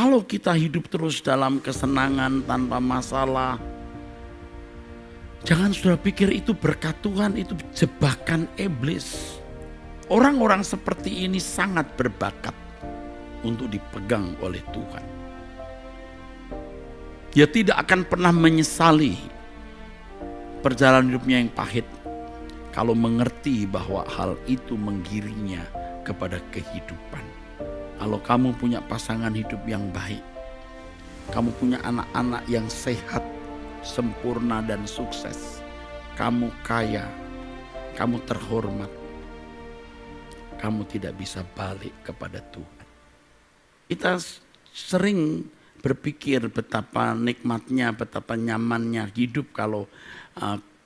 Kalau kita hidup terus dalam kesenangan tanpa masalah, jangan sudah pikir itu berkat Tuhan, itu jebakan iblis. Orang-orang seperti ini sangat berbakat untuk dipegang oleh Tuhan. Dia tidak akan pernah menyesali perjalanan hidupnya yang pahit kalau mengerti bahwa hal itu menggiringnya kepada kehidupan. Kalau kamu punya pasangan hidup yang baik, kamu punya anak-anak yang sehat, sempurna dan sukses, kamu kaya, kamu terhormat, kamu tidak bisa balik kepada Tuhan. Kita sering berpikir betapa nikmatnya, betapa nyamannya hidup kalau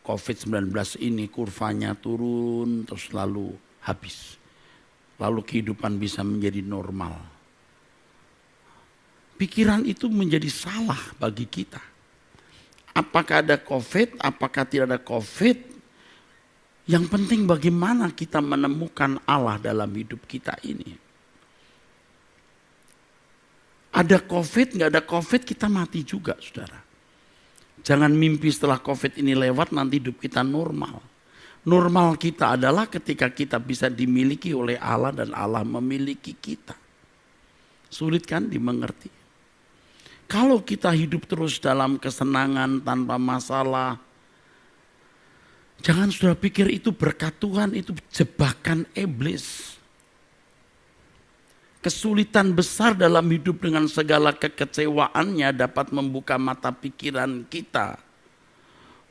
COVID-19 ini kurvanya turun terus lalu habis. Lalu kehidupan bisa menjadi normal. Pikiran itu menjadi salah bagi kita. Apakah ada COVID, apakah tidak ada COVID? Yang penting bagaimana kita menemukan Allah dalam hidup kita ini. Ada COVID, nggak ada COVID, kita mati juga, saudara. Jangan mimpi setelah COVID ini lewat nanti hidup kita normal. Normal kita adalah ketika kita bisa dimiliki oleh Allah dan Allah memiliki kita. Sulit kan dimengerti? Kalau kita hidup terus dalam kesenangan tanpa masalah, jangan sudah pikir itu berkat Tuhan, itu jebakan iblis. Kesulitan besar dalam hidup dengan segala kekecewaannya dapat membuka mata pikiran kita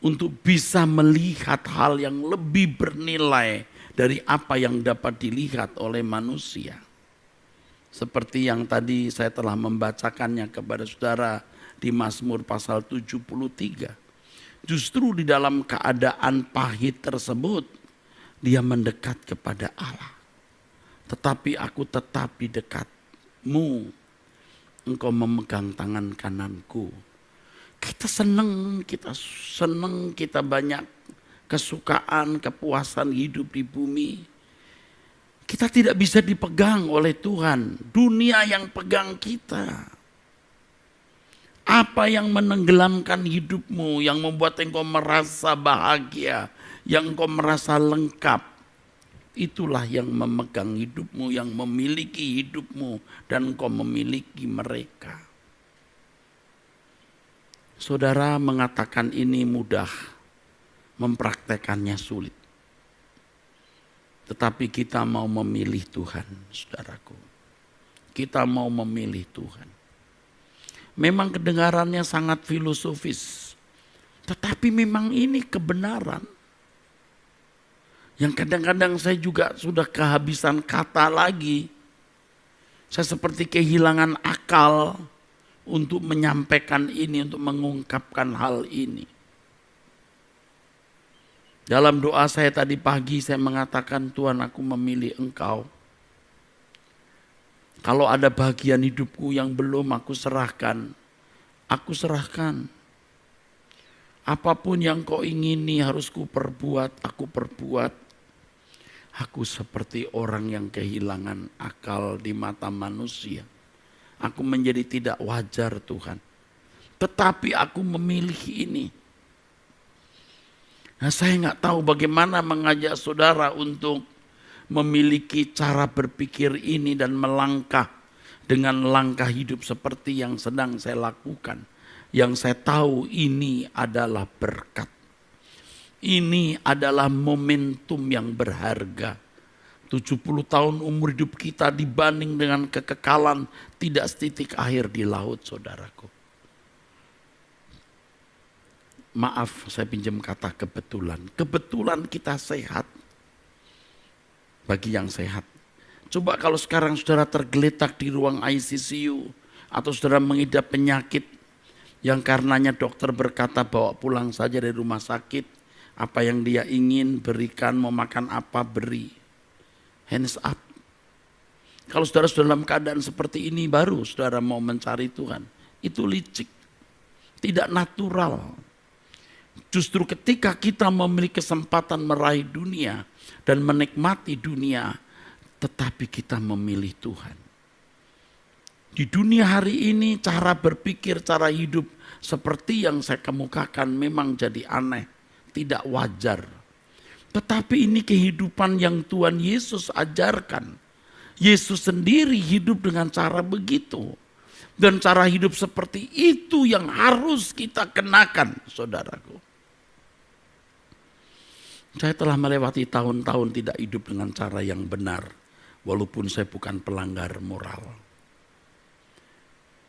untuk bisa melihat hal yang lebih bernilai dari apa yang dapat dilihat oleh manusia. Seperti yang tadi saya telah membacakannya kepada saudara di Mazmur pasal 73. Justru di dalam keadaan pahit tersebut, dia mendekat kepada Allah. Tetapi aku tetap di dekatmu, engkau memegang tangan kananku. Kita senang, kita banyak kesukaan, kepuasan hidup di bumi. Kita tidak bisa dipegang oleh Tuhan, dunia yang pegang kita. Apa yang menenggelamkan hidupmu, yang membuat engkau merasa bahagia, yang engkau merasa lengkap, itulah yang memegang hidupmu, yang memiliki hidupmu, dan engkau memiliki mereka. Saudara mengatakan ini mudah, mempraktekannya sulit. Tetapi kita mau memilih Tuhan, saudaraku. Kita mau memilih Tuhan. Memang kedengarannya sangat filosofis, tetapi memang ini kebenaran. Yang kadang-kadang saya juga sudah kehabisan kata lagi. Saya seperti kehilangan akal untuk menyampaikan ini, untuk mengungkapkan hal ini. Dalam doa saya tadi pagi saya mengatakan, Tuhan aku memilih Engkau. Kalau ada bagian hidupku yang belum aku serahkan, aku serahkan. Apapun yang kau ingini harus ku perbuat, aku perbuat. Aku seperti orang yang kehilangan akal di mata manusia. Aku menjadi tidak wajar Tuhan. Tetapi aku memilih ini. Nah, saya nggak tahu bagaimana mengajak saudara untuk memiliki cara berpikir ini dan melangkah dengan langkah hidup seperti yang sedang saya lakukan. Yang saya tahu ini adalah berkat. Ini adalah momentum yang berharga. 70 tahun umur hidup kita dibanding dengan kekekalan tidak setitik air di laut, saudaraku. Maaf, saya pinjam kata kebetulan. Kebetulan kita sehat. Bagi yang sehat. Coba kalau sekarang saudara tergeletak di ruang ICU atau saudara mengidap penyakit yang karenanya dokter berkata bawa pulang saja dari rumah sakit. Apa yang dia ingin berikan, mau makan apa beri. Hands up. Kalau saudara sudah dalam keadaan seperti ini baru saudara mau mencari Tuhan. Itu licik. Tidak natural. Justru ketika kita memiliki kesempatan meraih dunia dan menikmati dunia, tetapi kita memilih Tuhan. Di dunia hari ini cara berpikir, cara hidup seperti yang saya kemukakan memang jadi aneh, tidak wajar. Tetapi ini kehidupan yang Tuhan Yesus ajarkan. Yesus sendiri hidup dengan cara begitu. Dan cara hidup seperti itu yang harus kita kenakan, saudaraku. Saya telah melewati tahun-tahun tidak hidup dengan cara yang benar, walaupun saya bukan pelanggar moral.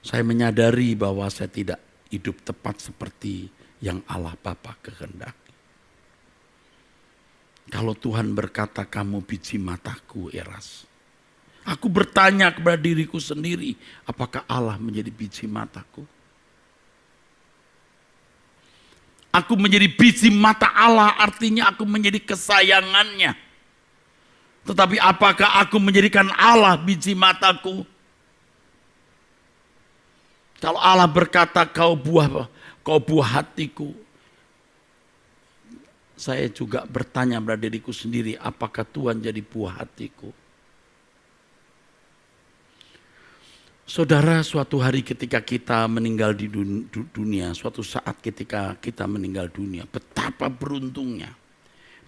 Saya menyadari bahwa saya tidak hidup tepat seperti yang Allah Bapa kehendaki. Kalau Tuhan berkata, kamu biji mataku, Eras. Aku bertanya kepada diriku sendiri, apakah Allah menjadi biji mataku? Aku menjadi biji mata Allah, artinya aku menjadi kesayangannya. Tetapi apakah aku menjadikan Allah biji mataku? Kalau Allah berkata kau buah hatiku. Saya juga bertanya pada diriku sendiri, apakah Tuhan jadi buah hatiku? Saudara, suatu hari ketika kita meninggal di dunia, suatu saat ketika kita meninggal dunia, betapa beruntungnya,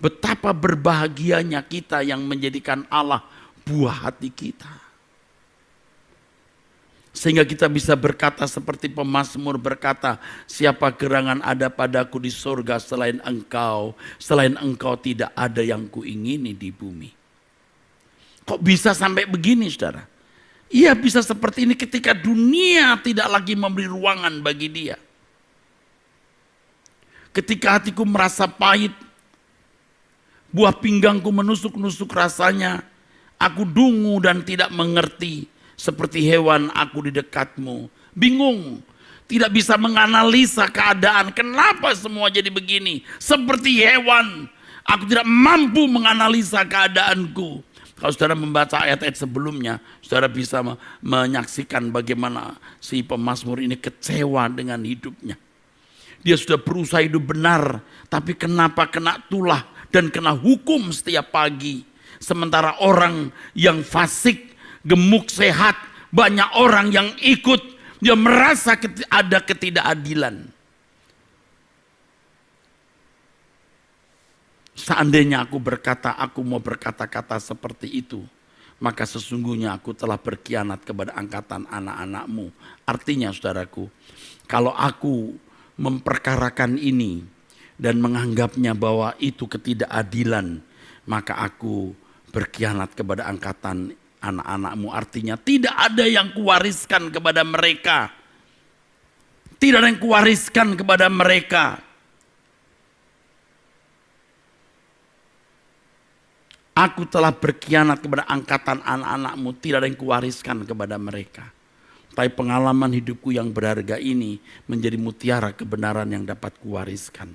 betapa berbahagianya kita yang menjadikan Allah buah hati kita. Sehingga kita bisa berkata seperti pemazmur berkata, siapa gerangan ada padaku di sorga selain engkau tidak ada yang kuingini di bumi. Kok bisa sampai begini, saudara? Ia bisa seperti ini ketika dunia tidak lagi memberi ruangan bagi dia. Ketika hatiku merasa pahit, buah pinggangku menusuk-nusuk rasanya, aku dungu dan tidak mengerti. Seperti hewan aku di dekatmu, bingung, tidak bisa menganalisa keadaan. Kenapa semua jadi begini? Seperti hewan, aku tidak mampu menganalisa keadaanku. Kalau saudara membaca ayat-ayat sebelumnya, saudara bisa menyaksikan bagaimana si pemazmur ini kecewa dengan hidupnya. Dia sudah berusaha hidup benar, tapi kenapa kena tulah dan kena hukum setiap pagi. Sementara orang yang fasik, gemuk sehat, banyak orang yang ikut, dia merasa ada ketidakadilan. Seandainya aku mau berkata-kata seperti itu, maka sesungguhnya aku telah berkhianat kepada angkatan anak-anakmu. Artinya saudaraku, kalau aku memperkarakan ini dan menganggapnya bahwa itu ketidakadilan, maka aku berkhianat kepada angkatan anak-anakmu. Artinya tidak ada yang kuwariskan kepada mereka. Tidak ada yang kuwariskan kepada mereka. Aku telah berkhianat kepada angkatan anak-anakmu. Tidak ada yang kuwariskan kepada mereka. Tapi pengalaman hidupku yang berharga ini menjadi mutiara kebenaran yang dapat kuwariskan.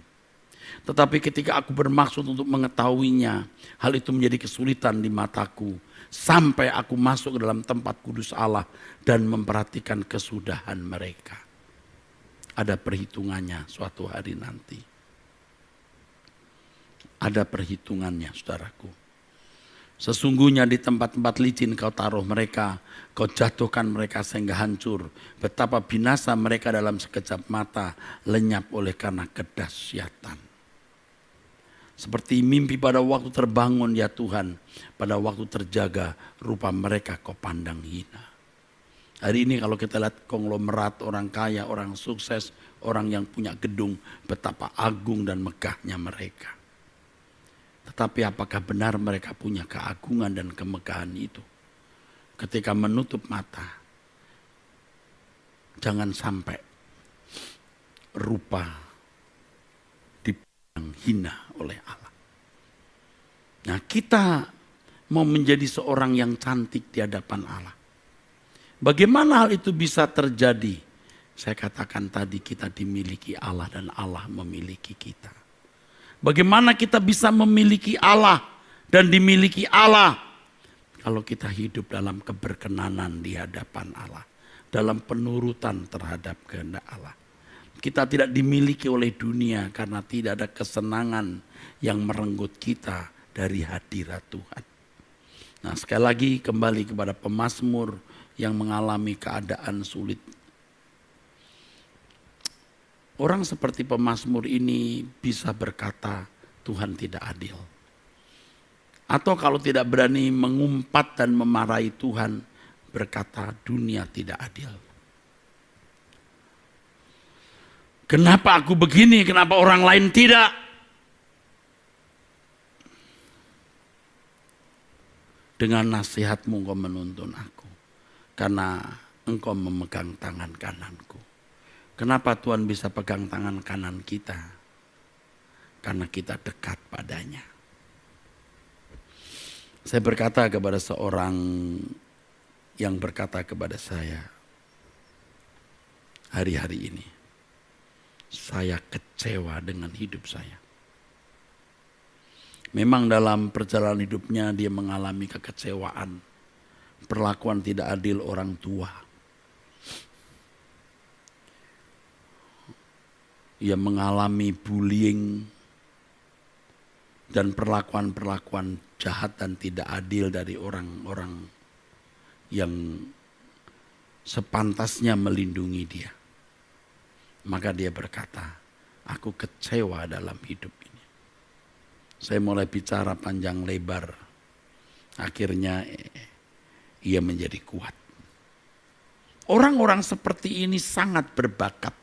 Tetapi ketika aku bermaksud untuk mengetahuinya, hal itu menjadi kesulitan di mataku. Sampai aku masuk ke dalam tempat kudus Allah dan memperhatikan kesudahan mereka. Ada perhitungannya suatu hari nanti. Ada perhitungannya, saudaraku. Sesungguhnya di tempat-tempat licin kau taruh mereka, kau jatuhkan mereka sehingga hancur. Betapa binasa mereka dalam sekejap mata, lenyap oleh karena kedahsyatan. Seperti mimpi pada waktu terbangun ya Tuhan, pada waktu terjaga rupa mereka kau pandang hina. Hari ini kalau kita lihat konglomerat, orang kaya, orang sukses, orang yang punya gedung, betapa agung dan megahnya mereka. Tetapi apakah benar mereka punya keagungan dan kemegahan itu? Ketika menutup mata, jangan sampai rupa dipandang hina oleh Allah. Nah, kita mau menjadi seorang yang cantik di hadapan Allah. Bagaimana hal itu bisa terjadi? Saya katakan tadi, kita dimiliki Allah dan Allah memiliki kita. Bagaimana kita bisa memiliki Allah dan dimiliki Allah? Kalau kita hidup dalam keberkenanan di hadapan Allah, dalam penurutan terhadap kehendak Allah. Kita tidak dimiliki oleh dunia karena tidak ada kesenangan yang merenggut kita dari hadirat Tuhan. Nah, sekali lagi kembali kepada pemazmur yang mengalami keadaan sulit. Orang seperti pemazmur ini bisa berkata, Tuhan tidak adil. Atau kalau tidak berani mengumpat dan memarahi Tuhan, berkata dunia tidak adil. Kenapa aku begini, kenapa orang lain tidak? Dengan nasihatmu engkau menuntun aku, karena engkau memegang tangan kananku. Kenapa Tuhan bisa pegang tangan kanan kita? Karena kita dekat padanya. Saya berkata kepada seorang yang berkata kepada saya, hari-hari ini saya kecewa dengan hidup saya. Memang dalam perjalanan hidupnya dia mengalami kekecewaan, perlakuan tidak adil orang tua. Ia mengalami bullying dan perlakuan-perlakuan jahat dan tidak adil dari orang-orang yang sepantasnya melindungi dia. Maka dia berkata, aku kecewa dalam hidup ini. Saya mulai bicara panjang lebar. Akhirnya ia menjadi kuat. Orang-orang seperti ini sangat berbakat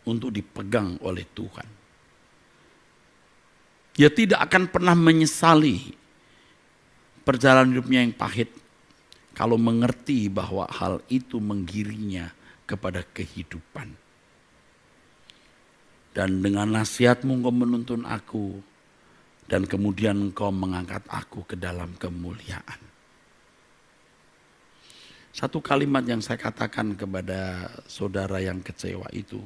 untuk dipegang oleh Tuhan. Dia tidak akan pernah menyesali perjalanan hidupnya yang pahit kalau mengerti bahwa hal itu menggiringnya kepada kehidupan. Dan dengan nasihatmu engkau menuntun aku, dan kemudian engkau mengangkat aku ke dalam kemuliaan. Satu kalimat yang saya katakan kepada saudara yang kecewa itu,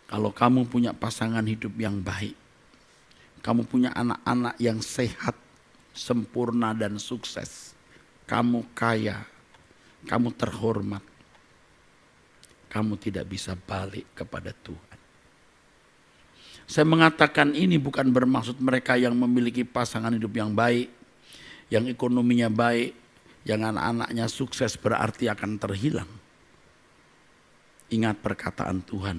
kalau kamu punya pasangan hidup yang baik, kamu punya anak-anak yang sehat, sempurna dan sukses, kamu kaya, kamu terhormat, kamu tidak bisa balik kepada Tuhan. Saya mengatakan ini bukan bermaksud mereka yang memiliki pasangan hidup yang baik, yang ekonominya baik, yang anak-anaknya sukses berarti akan terhilang. Ingat perkataan Tuhan.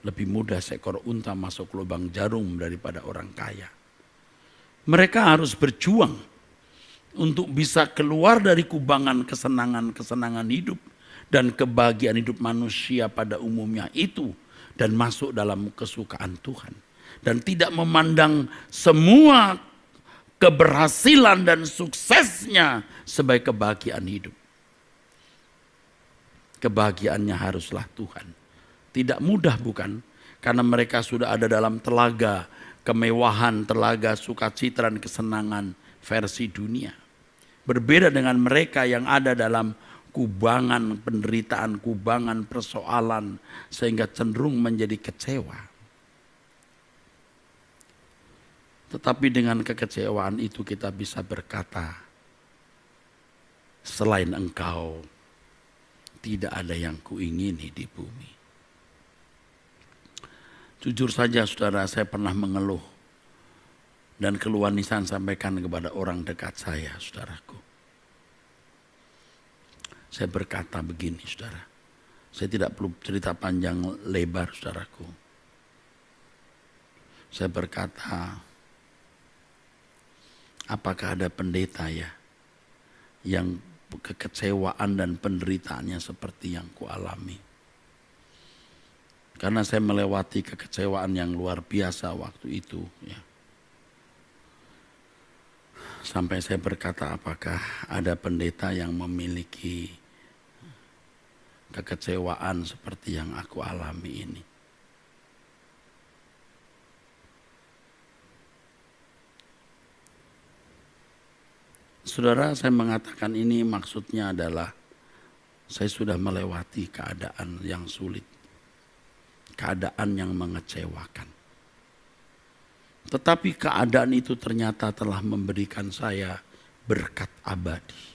Lebih mudah seekor unta masuk lubang jarum daripada orang kaya. Mereka harus berjuang untuk bisa keluar dari kubangan kesenangan-kesenangan hidup dan kebahagiaan hidup manusia pada umumnya itu dan masuk dalam kesukaan Tuhan. Dan tidak memandang semua keberhasilan dan suksesnya sebagai kebahagiaan hidup. Kebahagiaannya haruslah Tuhan. Tidak mudah bukan? Karena mereka sudah ada dalam telaga kemewahan, telaga sukacita dan kesenangan versi dunia. Berbeda dengan mereka yang ada dalam kubangan penderitaan, kubangan persoalan, sehingga cenderung menjadi kecewa. Tetapi dengan kekecewaan itu kita bisa berkata, selain engkau, tidak ada yang kuingini di bumi. Jujur saja saudara, saya pernah mengeluh dan keluhan ini saya sampaikan kepada orang dekat saya, saudaraku. Saya berkata begini, saudara. Saya tidak perlu cerita panjang lebar, saudaraku. Saya berkata, apakah ada pendeta ya yang kekecewaan dan penderitaannya seperti yang kualami? Karena saya melewati kekecewaan yang luar biasa waktu itu. Ya. Sampai saya berkata, apakah ada pendeta yang memiliki kekecewaan seperti yang aku alami ini? Saudara, saya mengatakan ini maksudnya adalah saya sudah melewati keadaan yang sulit. Keadaan yang mengecewakan. Tetapi keadaan itu ternyata telah memberikan saya berkat abadi.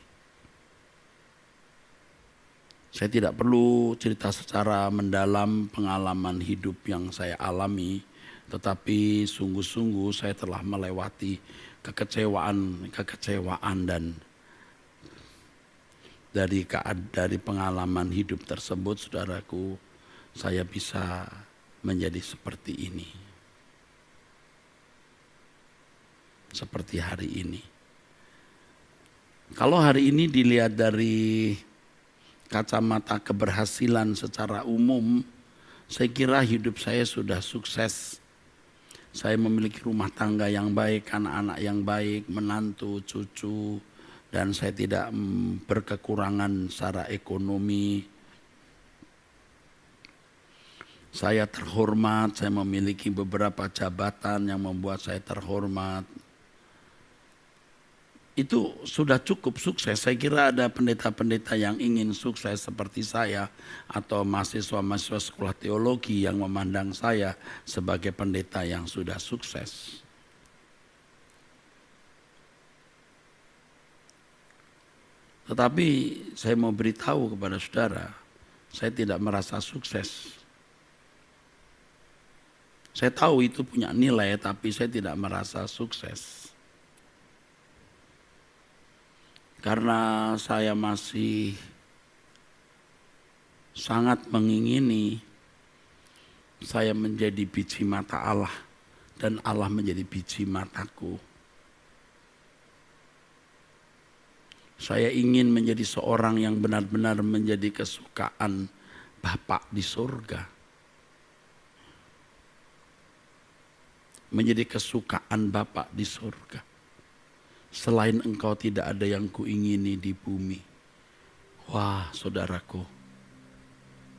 Saya tidak perlu cerita secara mendalam pengalaman hidup yang saya alami, tetapi sungguh-sungguh saya telah melewati kekecewaan dan Dari pengalaman hidup tersebut, saudaraku, saya bisa menjadi seperti ini. Seperti hari ini. Kalau hari ini dilihat dari kacamata keberhasilan secara umum, saya kira hidup saya sudah sukses. Saya memiliki rumah tangga yang baik, anak-anak yang baik, menantu, cucu, dan saya tidak berkekurangan secara ekonomi. Saya terhormat, saya memiliki beberapa jabatan yang membuat saya terhormat. Itu sudah cukup sukses. Saya kira ada pendeta-pendeta yang ingin sukses seperti saya, atau mahasiswa-mahasiswa sekolah teologi yang memandang saya sebagai pendeta yang sudah sukses. Tetapi saya mau beritahu kepada saudara, saya tidak merasa sukses. Saya tahu itu punya nilai, tapi saya tidak merasa sukses. Karena saya masih sangat mengingini saya menjadi biji mata Allah dan Allah menjadi biji mataku. Saya ingin menjadi seorang yang benar-benar menjadi kesukaan Bapa di surga. Menjadi kesukaan Bapa di surga. Selain Engkau tidak ada yang kuingini di bumi. Wah, saudaraku,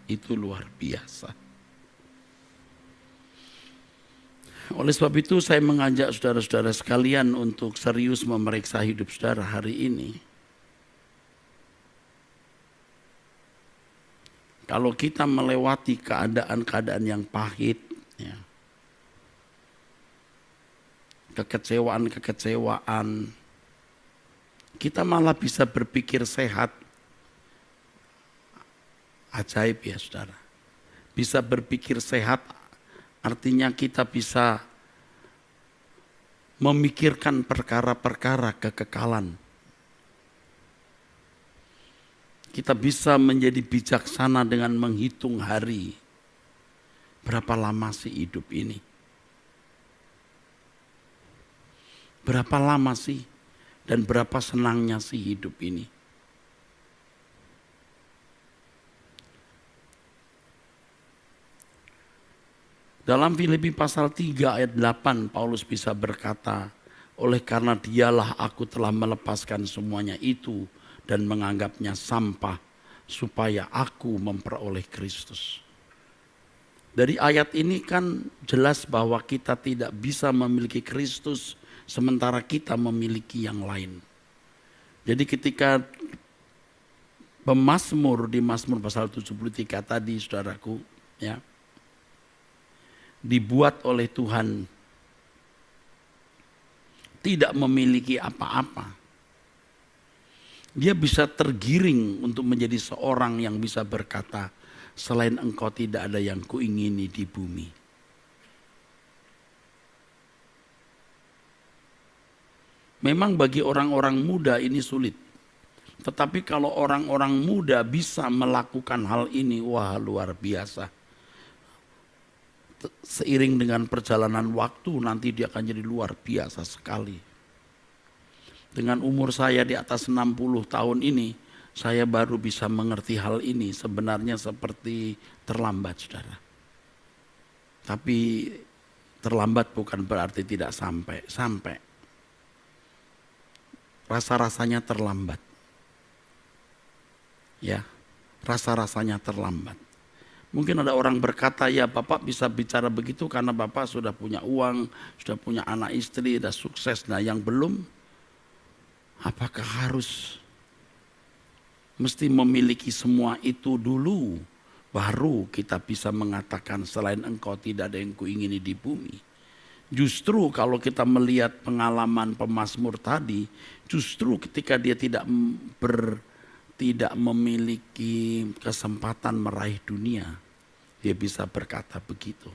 itu luar biasa. Oleh sebab itu saya mengajak saudara-saudara sekalian untuk serius memeriksa hidup saudara hari ini. Kalau kita melewati keadaan-keadaan yang pahit, ya, kekecewaan-kekecewaan, kita malah bisa berpikir sehat. Ajaib ya saudara. Bisa berpikir sehat artinya kita bisa memikirkan perkara-perkara kekekalan. Kita bisa menjadi bijaksana dengan menghitung hari. Berapa lama sih hidup ini? Berapa lama sih? Dan berapa senangnya sih hidup ini? Dalam Filipi pasal 3 ayat 8 Paulus bisa berkata, oleh karena dialah aku telah melepaskan semuanya itu dan menganggapnya sampah supaya aku memperoleh Kristus. Dari ayat ini kan jelas bahwa kita tidak bisa memiliki Kristus sementara kita memiliki yang lain. Jadi ketika pemazmur di Mazmur pasal 73 tadi saudaraku, ya, dibuat oleh Tuhan tidak memiliki apa-apa, dia bisa tergiring untuk menjadi seorang yang bisa berkata, selain Engkau tidak ada yang kuingini di bumi. Memang bagi orang-orang muda ini sulit. Tetapi kalau orang-orang muda bisa melakukan hal ini, wah luar biasa. Seiring dengan perjalanan waktu nanti dia akan jadi luar biasa sekali. Dengan umur saya di atas 60 tahun ini, saya baru bisa mengerti hal ini. Sebenarnya seperti terlambat, saudara. Tapi terlambat bukan berarti tidak sampai. Rasa-rasanya terlambat. Ya, rasa-rasanya terlambat. Mungkin ada orang berkata, ya Bapak bisa bicara begitu karena Bapak sudah punya uang, sudah punya anak istri, sudah sukses. Nah yang belum, apakah harus mesti memiliki semua itu dulu, baru kita bisa mengatakan selain Engkau tidak ada yang kuingini di bumi. Justru kalau kita melihat pengalaman pemazmur tadi, justru ketika dia tidak memiliki kesempatan meraih dunia, dia bisa berkata begitu.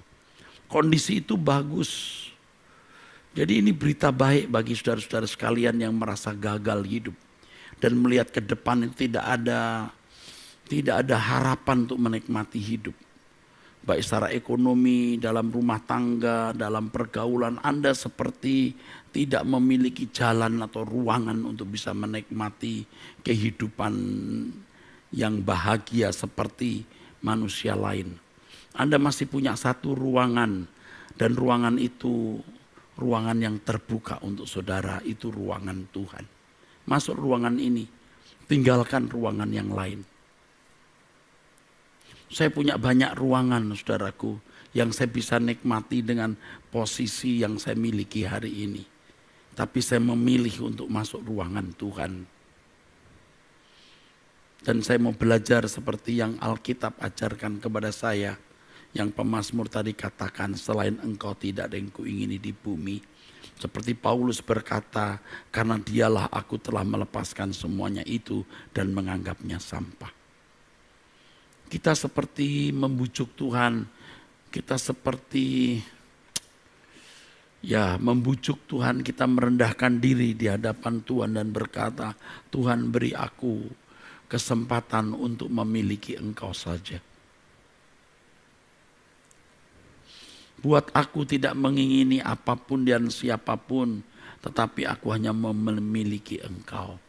Kondisi itu bagus. Jadi ini berita baik bagi saudara-saudara sekalian yang merasa gagal hidup. dan melihat ke depan itu tidak ada harapan untuk menikmati hidup. Baik secara ekonomi, dalam rumah tangga, dalam pergaulan, Anda seperti tidak memiliki jalan atau ruangan untuk bisa menikmati kehidupan yang bahagia seperti manusia lain. Anda masih punya satu ruangan, dan ruangan itu ruangan yang terbuka untuk saudara, itu ruangan Tuhan. Masuk ruangan ini, tinggalkan ruangan yang lain. Saya punya banyak ruangan, saudaraku, yang saya bisa nikmati dengan posisi yang saya miliki hari ini. Tapi saya memilih untuk masuk ruangan Tuhan. Dan saya mau belajar seperti yang Alkitab ajarkan kepada saya. Yang pemazmur tadi katakan, selain engkau tidak ada yang kuingini di bumi. Seperti Paulus berkata, karena dialah aku telah melepaskan semuanya itu dan menganggapnya sampah. Kita seperti membujuk Tuhan, kita seperti membujuk Tuhan, kita merendahkan diri di hadapan Tuhan dan berkata, Tuhan beri aku kesempatan untuk memiliki Engkau saja. Buat aku tidak mengingini apapun dan siapapun, tetapi aku hanya memiliki Engkau.